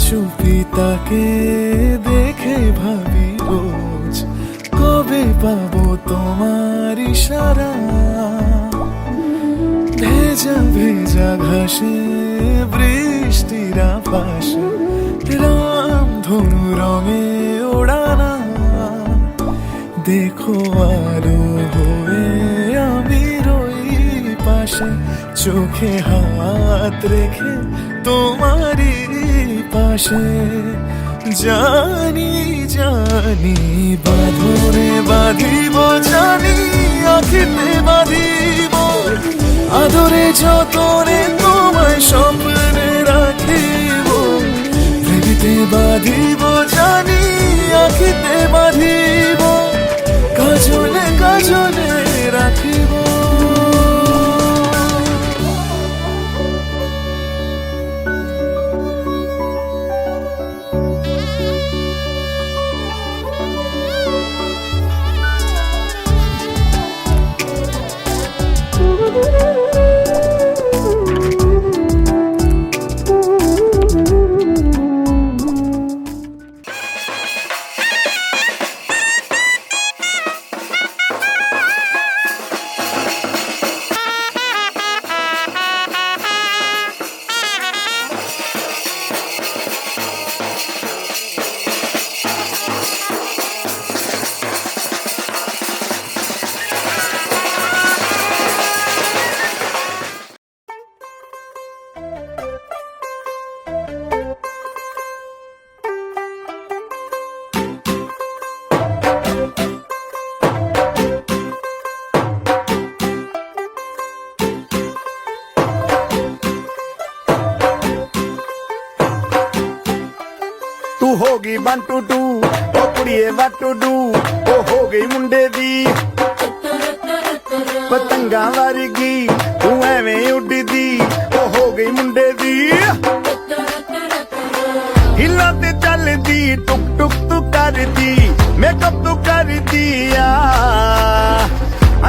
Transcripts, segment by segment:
চুপি তাকে দেখে ভাবি রোজ, কবে পাবো তোমার ইশারা। ভেজা ভেজা ঘাসে বৃষ্টির আভাসে রামধনু রঙে ওড়ানা। দেখো আলো হয়ে আমি রই পাশে, চোখে হাত রেখে তোমারই পাশে। জানি জানি বাঁধনে বাঁধিব, জানি আখিতে বাঁধিব, আদরে যতনে তোমায় স্বপ্নে রাখিব। প্রেমিতে বাঁধিব, জানি আখিতে বাঁধিব, কাজলে কাজলে রাখিব। तू होगी 1 2 2 ओ कुड़िए what to do, ओ हो गई मुंडे दी पतंगा वर्गी, तू एवें उड़दी, ओ हो गई मुंडे दी। हिला ते चलदी टुक टुक तू करदी, मेकअप तू कर दिया,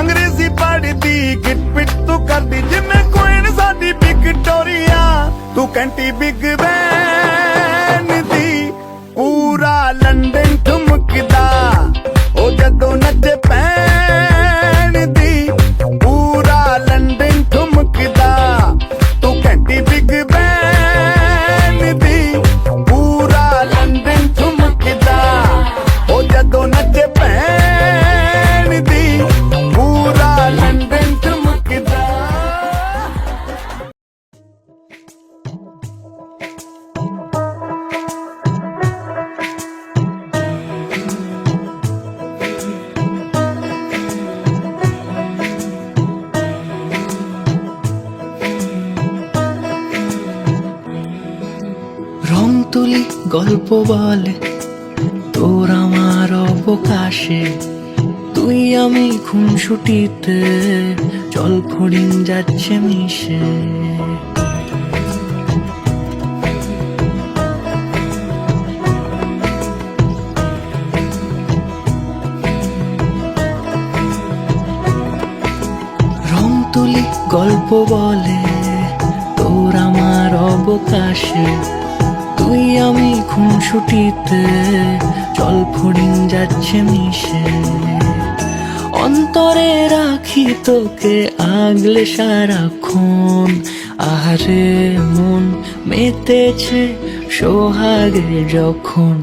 अंग्रेजी पढ़दी, गिट पिट तू करदी, जिम्मे कोइन साडी विक्टोरिया। तू कैंटी बिग बैन दी, पूरा लंदन ठुमकदा, ओ जदों नचे पैन दी, पूरा लंदन ठुमकदा। तू कैंटी बिग बैन दी, पूरा लंदन ठुमकदा, ओ जदों नचे पैन दी, पूरा लंदन ठुमकदा। রং তুলি গল্প বলে তোর আমার অবকাশে, তুই আমি খুনসুটিতে জল ফড়িং যাচ্ছে মিশে। রং তুলি গল্প বলে তোর আমার অবকাশে, তুই আমি খুনসুটিতে জল ফড়িং যাচ্ছে মিশে। অন্তরে রাখি তোকে আগলে সারাক্ষণ, আহারে মন মেতেছে সোহাগে যখন,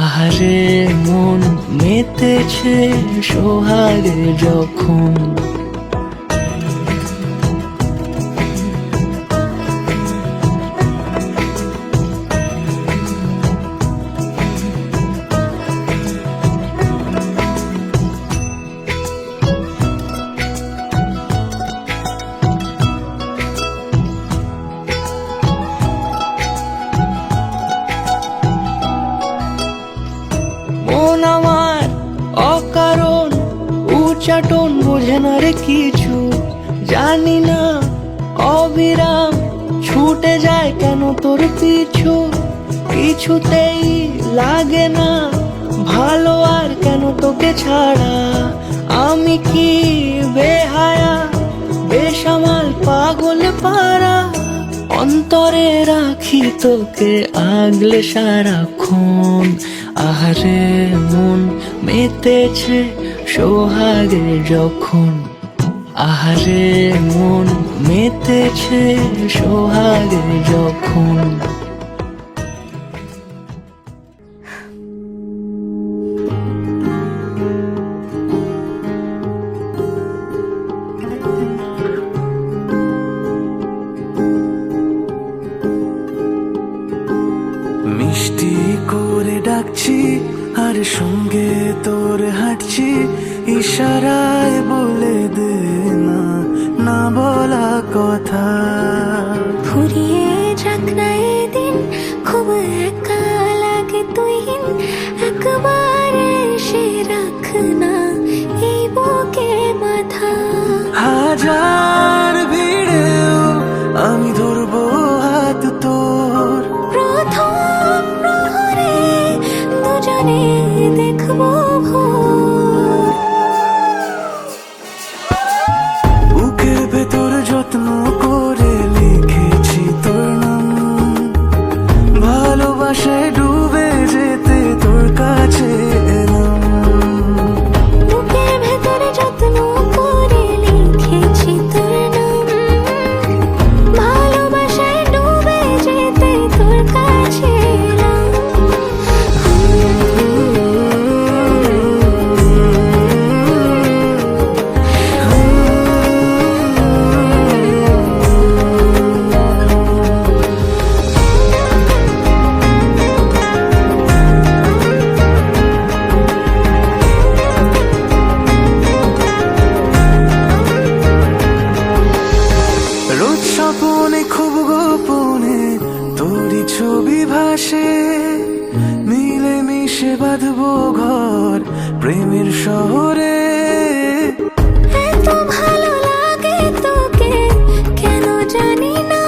আহারে মন মেতেছে সোহাগে যখন। মন আমার অকারণ উচ্চাটন বোঝে না রে কিছু, জানি না অবিরাম ছুটে যায় কেন তোর পিছু। কিছুতেই লাগে না ভালো আর কেন তোকে ছাড়া, আমি কি বেহায়া বেসামাল পাগল পারা। অন্তরে রাখি তোকে আগলে সারাক্ষণ। আহারে মন মেতেছে সোহাগে যখন, আহারে মন মেতেছে সোহাগে যখন। মিষ্টি করে ডাকছি আর সঙ্গে তোর হাঁটছি, ইশারায় বলে দে না না বলা কথা। ফুরিয়ে যাক না এদিন, খুব একা লাগে তুইহীন, একবার এসে রাখ না এই বুকে মাথা। হাজার ভিড়েও আমি ধরবো হাত তোর, প্রথম প্রহরে দুজনে দেখবো ভোর। বুকের ভেতর যত্ন করে লিখেছি তোর নাম, ভালোবাসায় ডুবে যেতে তোর কাছে এলাম। বুকের ভেতরে যত্ন করে লিখেছি তোর নাম, ভালোবাসায় ডুবে যেতে তোর কাছে এলাম। রোজ স্বপনে খুব গোপনে তোরই ছবি ভাসে, মিলে মিশে বাঁধবো ঘর প্রেমের শহরে। এত ভালো লাগে তোকে কেন জানি না,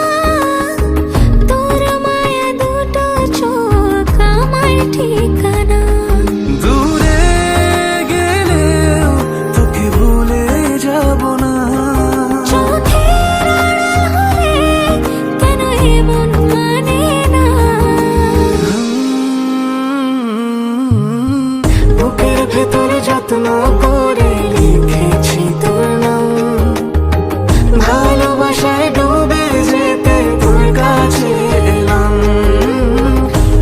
তোর মায়া দুটো চোখ আমার ঠিকানা। দূরে গেলেও তোকে ভুলে যাব না, চোখের আড়াল হলে কেন এমন মানে না। বুকের ভেতর যত্ন করে লিখেছি তোর নাম, ভালোবাসায় ডুবে যেতে তোর কাছে এলাম।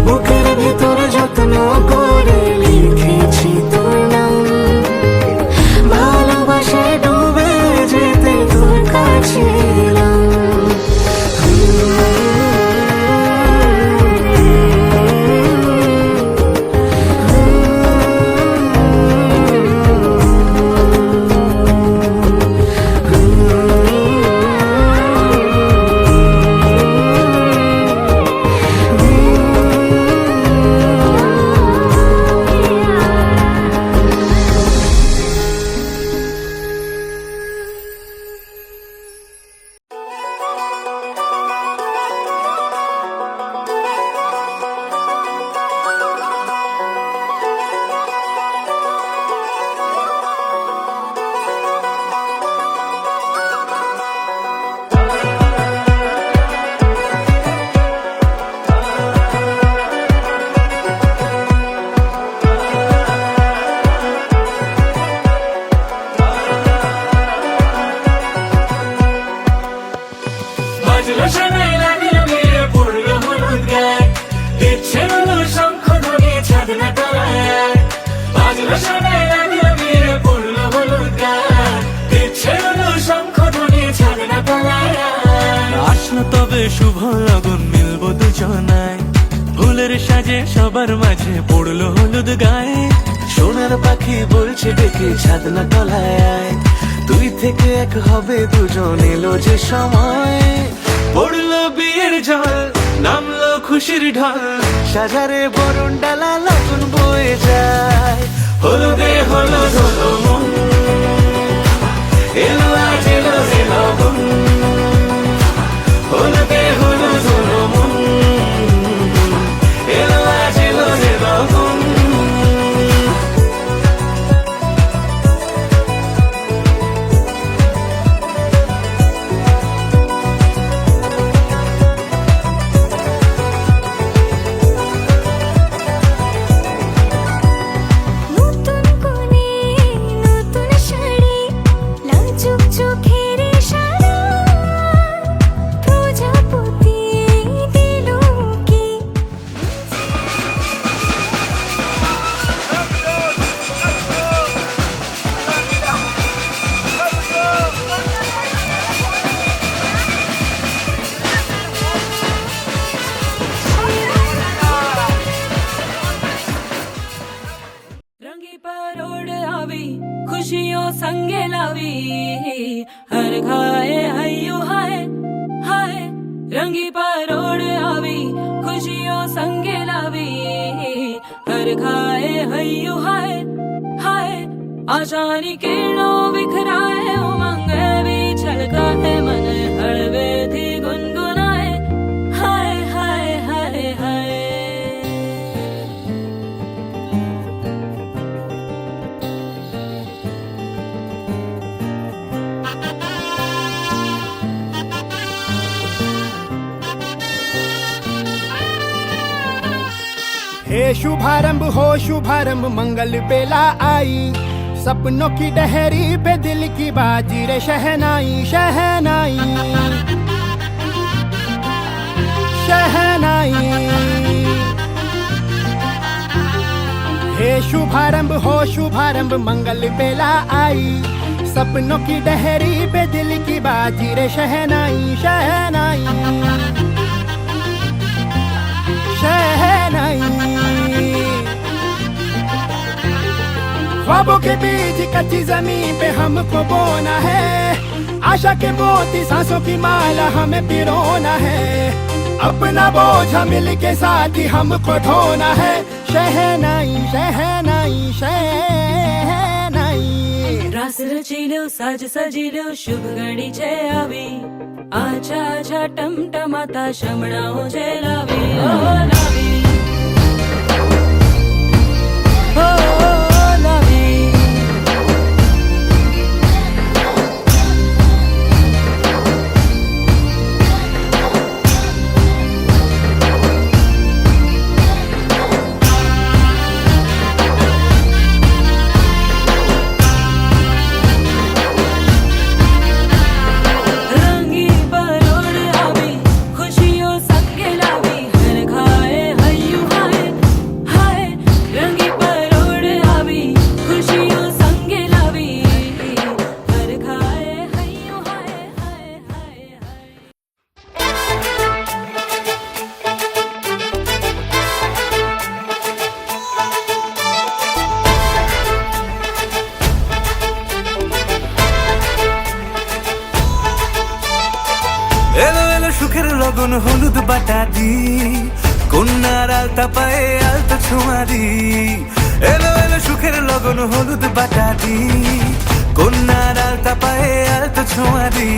বুকের ভেতর যত্ন করে লিখেছি তোর নাম, ভালোবাসায় ডুবে যেতে তোর কাছে এলাম। বাজলো শোনাই লাগলো মেয়ে পড়লো হলুদ গায়ে, দিচ্ছে হলো শঙ্খ ধ্বনি ছাদনা তলায়। বাজলো শোনাই লাগলো মেয়ে পড়লো হলুদ গায়ে, দিচ্ছে হলো শঙ্খ ধ্বনি ছাদনা তলায়। আসলো তবে শুভ লগন মিলবো দুজনায়, ফুলের সাজে সবার মাঝে পড়লো হলুদ গায়ে। সোনার পাখি বলছে ডেকে ছাদনা তলায় আয়, দুই থেকে এক হবে দুজন, এলো যে সময়। পড়লো বিয়ের জল, নামলো খুশির ঢল, সাজারে বরণ ডালা লগন বয়ে যায়। হলুদে হলুদ হলো মন, এলো আজ এলো যে লগন। হলুদে হলুদ হলো মন, এলো আজ এলো যে লগন। संगे लावी हर खाए हयू हाय हाय रंगी परोड़ आवी खुशियों संगे लावी हर खाए हयू हाय हाय आशानी किरणों बिखराए उमंग भी छलकाए मन हड़वे थी गुनगुनाए हाय हाय हाय हाय हे शुभारंभ हो शुभारंभ मंगल बेला आई सपनों की डहरी पे दिल की बाजी रे शहनाई शहनाई शहनाई हे शुभारंभ हो शुभारंभ मंगल बेला आई सपनों की डहरी पे दिल की बाजी रे शहनाई शहनाई शहनाई ख्वाबों के बीच कच्ची जमीन पे हमको बोना है आशा के मोती सांसों की माला हमें पिरोना है अपना बोझा मिल के साथ ही हमको ढोना है शहनाई शहनाई शहनाई रास रचिलो साज सजिलो शुभ घड़ी छे आवी आछा आछा टमटमाता शमणाओ छे लावी ओ लावी ओ लावी रंगी परोड़ आवी खुशियों संगे लावी हर खाए हयू हाय हाय रंगी परोड़ आवी खुशियों संगे लावी हर खाए हयू हाय हाय हाय हाय এলো এলো সুখের লগন হলুদ বাটা দি কন্যার আলতা পায়ে আলতা ছোঁয়া দি এলো এলো সুখের লগন হলুদ বাটা দি কন্যার আলতা পায়ে আলতা ছোঁয়া দি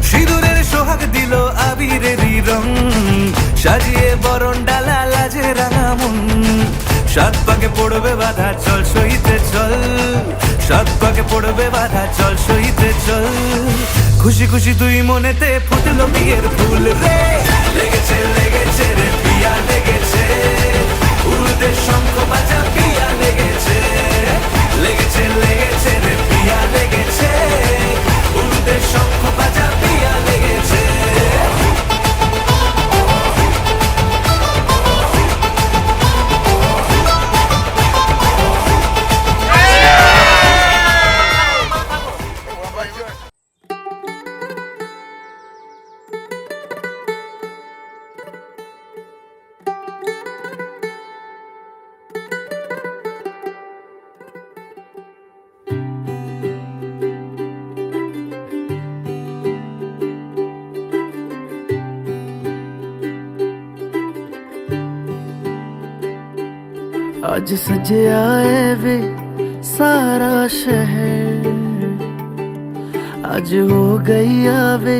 সিঁদুরের সোহাগ দিল আবিরেরই রং সাজিয়ে বরণ ডালা লাজে রাঙা মন সাত পাকে পড়বে বাধা চল সইতে চল সাত পাকে পড়বে বাধা চল সইতে চল খুশি খুশি দুই মনেতে ফুটলো বিয়ের ফুল রে লেগেছে লেগেছে রে পিয়া লেগেছে উড়তে শঙ্খ বাজা পিয়া লেগেছে লেগেছে লেগেছে রে পিয়া লেগেছে উড়তে শঙ্খ বাজা পিয়া লেগেছে आज सजया है वे सारा शहर आज हो गई आवे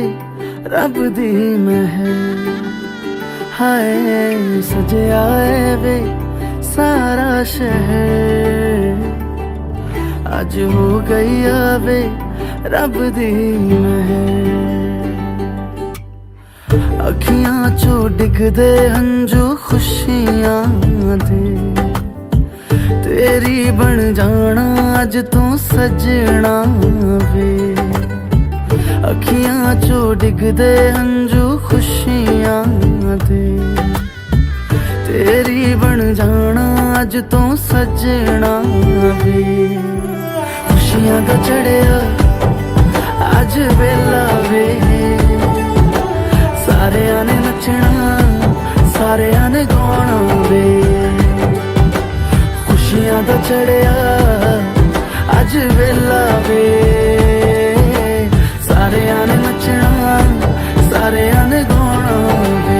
रब दी महर हाय सजया है वे सारा शहर आज हो गई आवे रब दी महर अखियां चो डिगदे हंजू खुशियां दे तेरी बन जाना अज तू सजना वे अखियां चो डिगदे हंजू खुशियां दे तेरी बन जाना अज तू सजना वे खुशियां दा चढ़िया अज वेला वे सारे ने नचना सारे ने गाना वे खुशियां दा चढ़िया अज वेला वे सारे आने नचना सारे आने गाना वे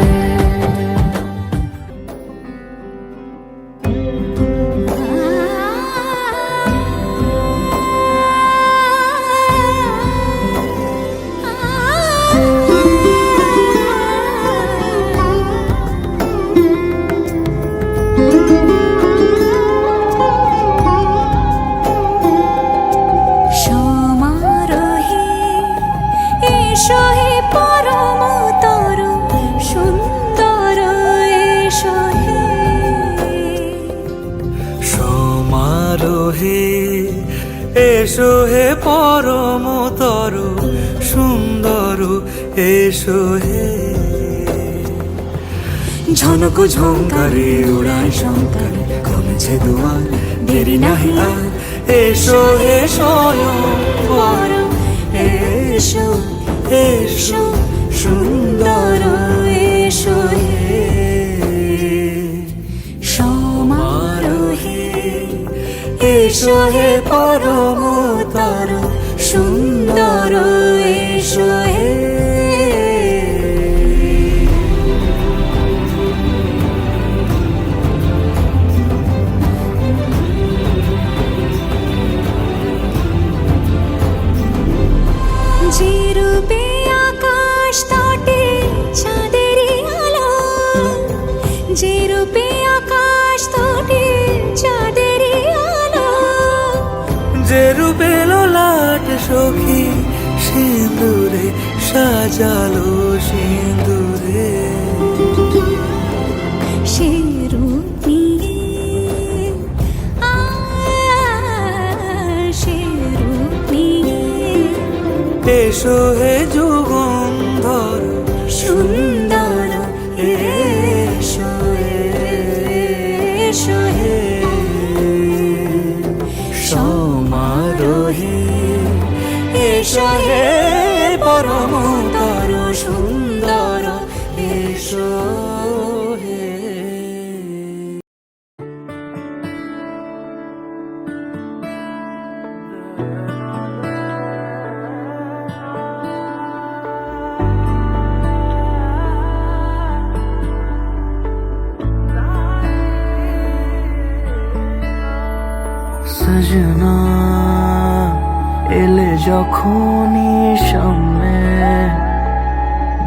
সমারোহে এসো হে পরম তরু সুন্দর এসো হে সমারোহে এসো হে পরমতর সুন্দর এসো হে ঝনক ঝঙ্কারে উড়ায় শঙ্কর কমেছে দুয়ার দেরি নাহি আর এসো হে স্বয়ং পরম এসো এসো সুন্দর এসো হে সমারোহে এসো হে পরমতর সুন্দর এসো হে যে রূপে আকাশ তটে চাঁদেরই আলো যে রূপে আকাশ তটে চাঁদেরই আলো যে রূপে লোলাট সখী সিঁদুরে সাজালো সিঁদুরে সে রূপ নিয়ে সে রূপ নিয়ে এসো হে যুগন্ধর সুন্দর এসো এসো হে সমারোহে এসো হে পরমতর সুন্দর এসো হে সজনা এলে যখনই সামনে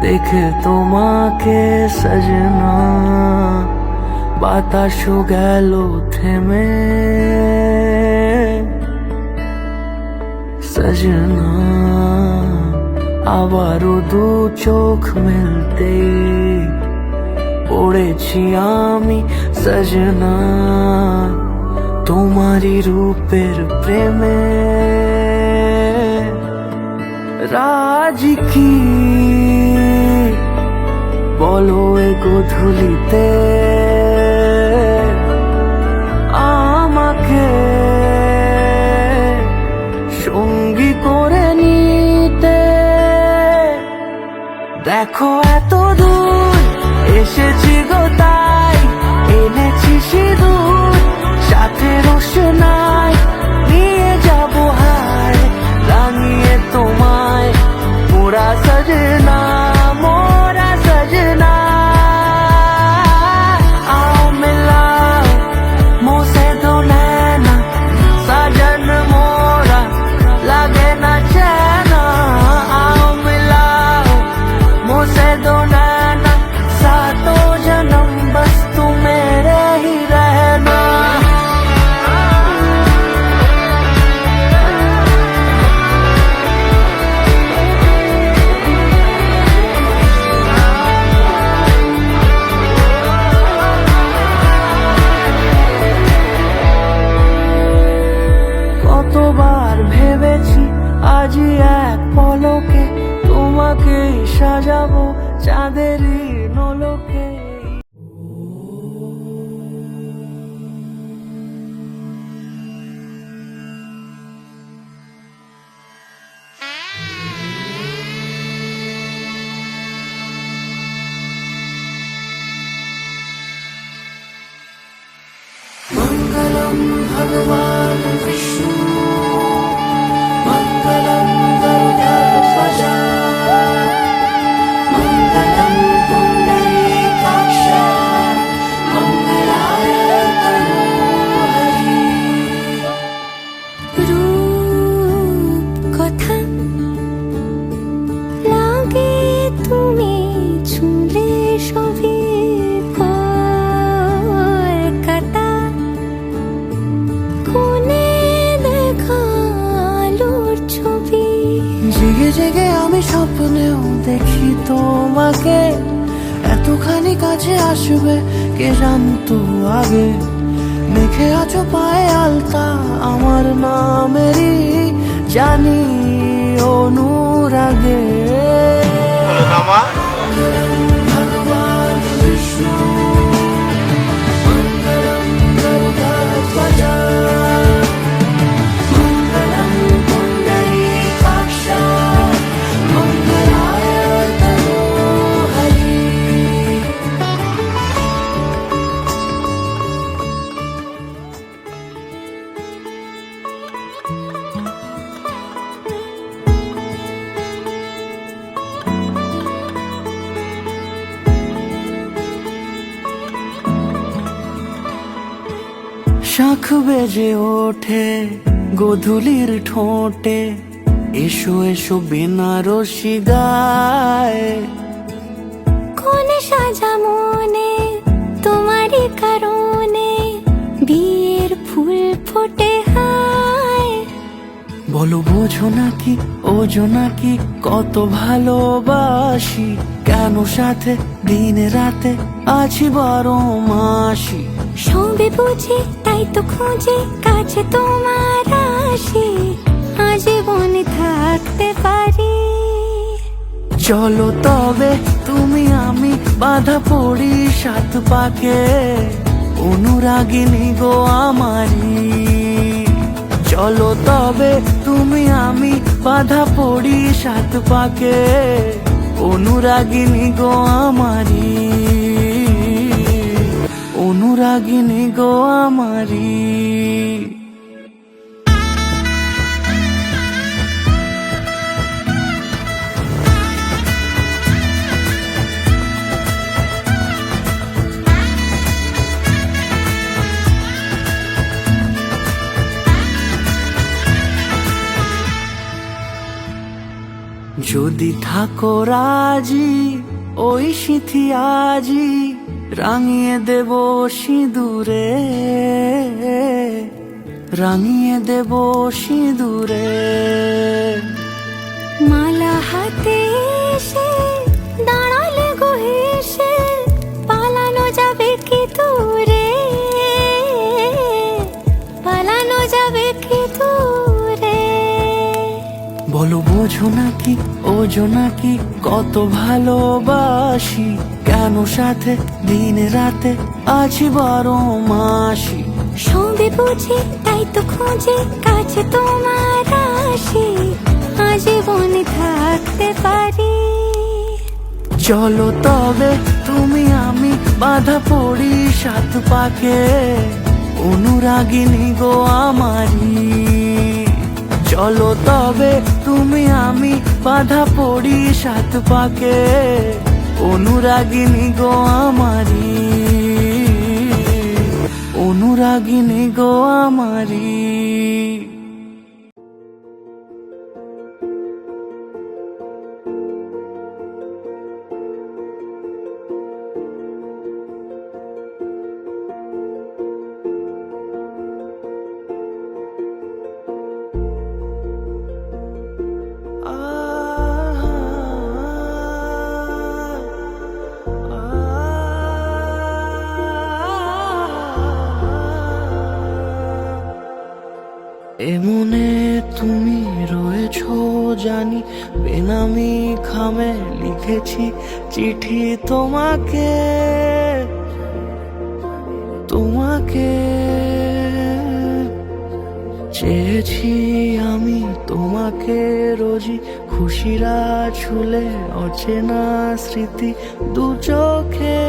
দেখে তোমাকে সজনা বাতাসও গেল থেমে সজনা আবারও দু চোখ মিলতে পড়েছি আমি সজনা তোমারি রূপের প্রেমে রাজ কি বলো এ গধূলিতে আমাকে সঙ্গী করে নিতে দেখো এত দূর এসেছি গো তাই এনেছি সিঁদুর সাথে রোশনাই নিয়ে যাবো হায় রাঙিয়ে তোমায় মোরা সজনা মোরা সজনা आओ मिलाओ मुझसे दो नैना साजन मोरा लगे ना चैना आओ मिलाओ मुझसे दो नैना सातों जन्म बस तू मेरे ही रहना কতবার ভেবেছি আজই এক পলকে তোমাকেই সাজাবো চাঁদেরই নলকে मङ्गलं भगवान् विष्णु স্বপ্নেও দেখি তোমাকে, এতখানি কাছে আসবে কে জানতো আগে। মেখে আছো পায়ে আলতা আমার নামেরই, জানি অনুরাগে। ভগবান বিষ্ণু মঙ্গলম গরুড়ধ্বজ, মঙ্গলম পুণ্ডরীকাক্ষ, মঙ্গলায় তনুহরি। শাঁখ বেজে ওঠে গোধূলির ঠোঁটে, এসো এসো বেনারসি গায়। কোন সাজা মনে তোমারই কারণে, বিয়ের ফুল ফোটে হায়। বলো বোঝো নাকি ওজো নাকি কত ভালোবাসি, কেন সাথে দিন রাতে আছি 12 মাসি। সবে বুঝি তাই তো খুঁজে কাছে তোমার আসি, আজীবনে থাকতে পারি। চলো তবে তুমি আমি বাঁধা পড়ি 7 পাকে, অনুরাগিনী গো আমারি। চলো তবে তুমি আমি বাঁধা পড়ি 7 পাকে, অনুরাগিনী গো আমারি, অনুরাগিনী গো আমারি। যদি থাকো রাজি ওই সিঁথি আজি, রাঙিয়ে দেব সিঁদুরে, রাঙিয়ে দেব সিঁদুরে। মালা হাতে এসে দাঁড়ালে গো হেসে, পালানো যাবে কি দূরে, পালানো যাবে কি দূরে। বলো বোঝো নাকি ওজো নাকি কত ভালোবাসি, কেন সাথে দিন রাতে আছি 12 মাসি। সবে বুঝি তাই তো খুঁজে কাছে তোমার আসি, আজীবনে থাকতে পারি। চলো তবে তুমি আমি বাঁধা পড়ি 7 পাকে, অনুরাগিনী গো আমারি। চলো তবে তুমি আমি বাঁধা পড়ি 7 পাকে, অনুরাগিনী গো আমারি, অনুরাগিনী গো আমারি। এমনে তুমি রয়েছো জানি, বেনামি খামে লিখেছি চিঠি তোমাকে, তোমাকে চেয়েছি আমি তোমাকে রোজই, খুশিরা ছুলে অচেনা স্মৃতি দু চোখে,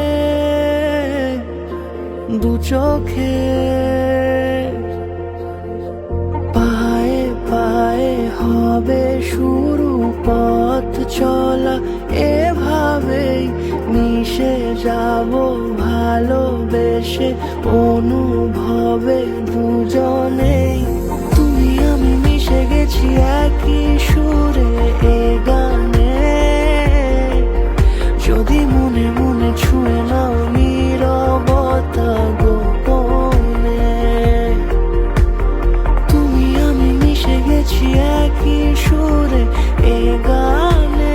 দু চোখে। পায়ে পায়ে হবে শুরু পথ চলা, এভাবেই মিশে যাব ভালোবেসে অনুভবে দুজনেই। তুমি আমি মিশে গেছি একই সুরে এ গানে, যদি মনে মনে ছুঁয়ে নাও নীরবতা গোপনে। তুমি আমি মিশে গেছি একই সুরে এ গানে,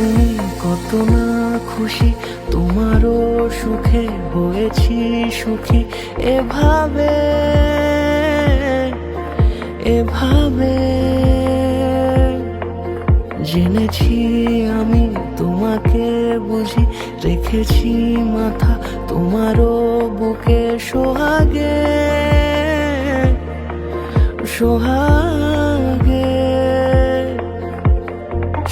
তুমি কত না খুশি, তোমারও সুখে হয়েছি সুখী। এভাবে এভাবে জেনেছি আমি তোমাকে বুঝি, রেখেছি মাথা তোমারও বুকে সোহাগে সোহাগে।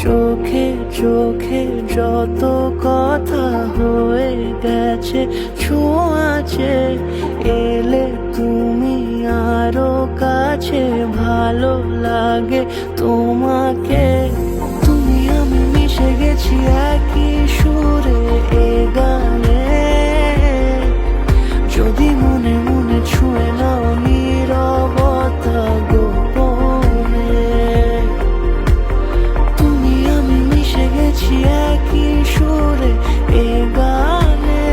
চোখে চোখে যত কথা হয়ে গেছে ছোঁয়াচে, এলে তুমি আরো কাছে, ভালো লাগে তোমাকে। তুমি আমি মিশে গেছি একই সুরে এ গানে, যদি মনে মনে ছুঁয়ে নাও নীরবতা গোপনে। তুমি আমি মিশে গেছি একই সুরে এ গানে,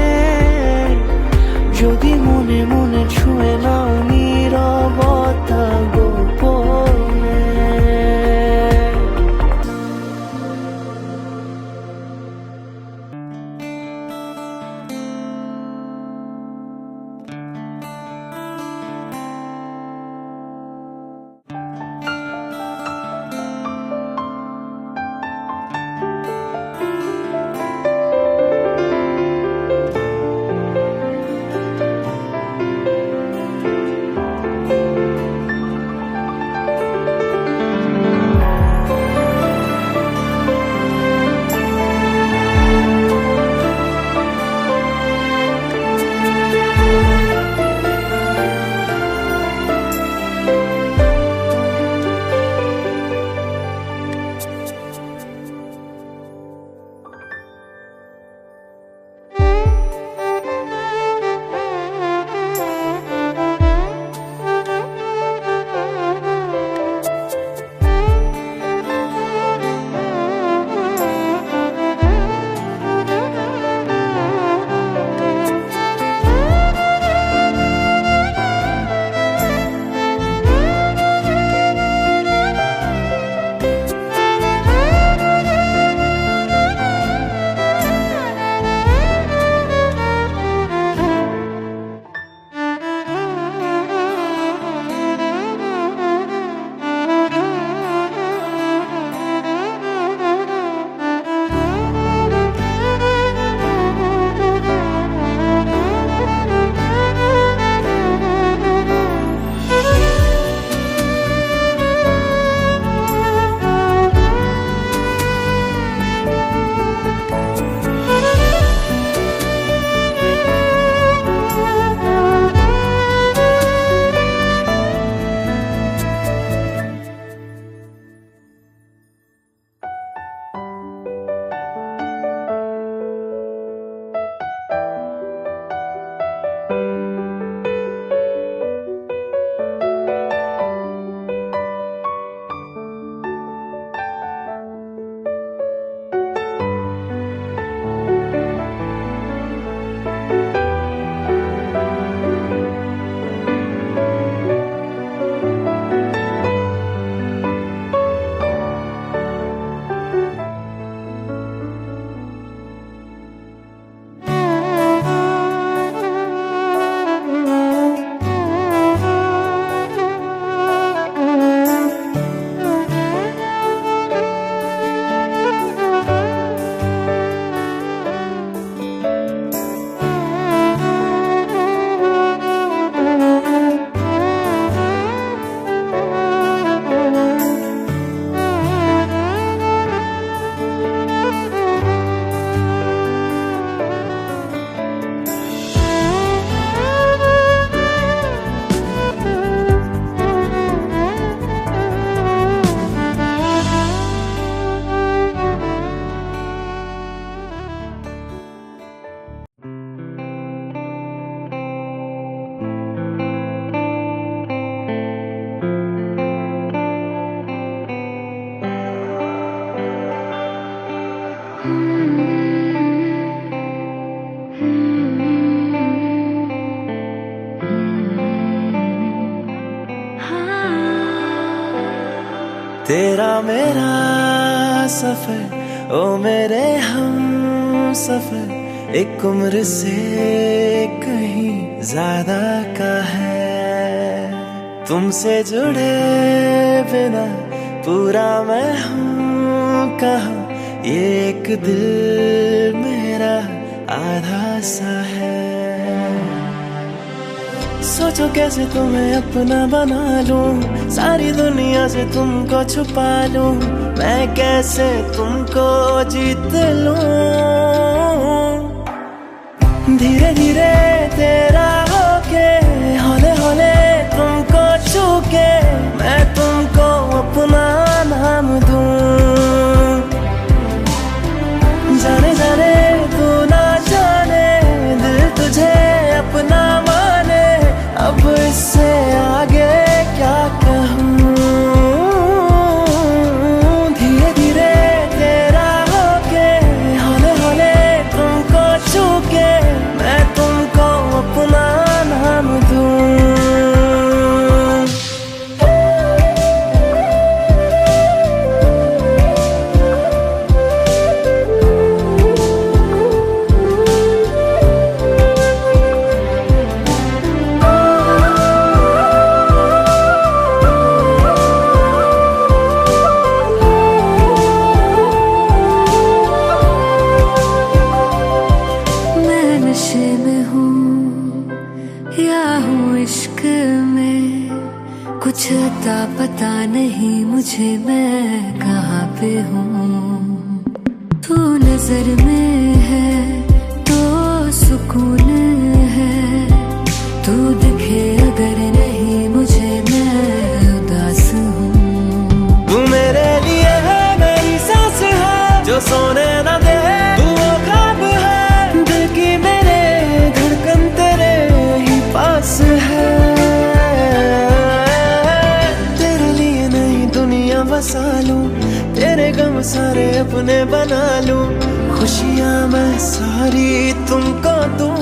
যদি মনে মনে ছুঁয়ে নাও নীরবতা গোপনে। तेरा मेरा सफर ओ मेरे हम सफर एक उम्र से कहीं ज्यादा का है। तुमसे जुड़े बिना पूरा मैं हूँ कहाँ, ये एक दिल मेरा आधा सा है। सोचो कैसे तुम्हें अपना बना लूं, सारी दुनिया से तुमको छुपा लूं, मैं कैसे तुमको जीत लूं। धीरे धीरे तेरा होके, हौले हौले तुमको छू के, मैं तुमको अपना नाम दूं। जाने जाने तू ना जाने, दिल तुझे अपना माने, अब इससे आगे क्या कहूँ। धीरे धीरे तेरा होके, हौले हौले तुमको छू के, मैं तुमको अपना नाम दूं। नशे में हूँ या हूँ इश्क में, कुछ अता पता नहीं मुझे मैं कहाँ पे हूँ। तू नजर में है तो सुकून है, तू दिखे अगर नहीं मुझे मैं उदास हूँ। तू मेरे लिए है मेरी सांस है, जो सोने न दे तू वो ख्वाब है, दिल की मेरे धड़कन तेरे ही पास है। तेरे लिए नई दुनिया बसा लूं, तेरे गम सारे अपने बना लूं, खुशियां मैं सारी तुमको दूं।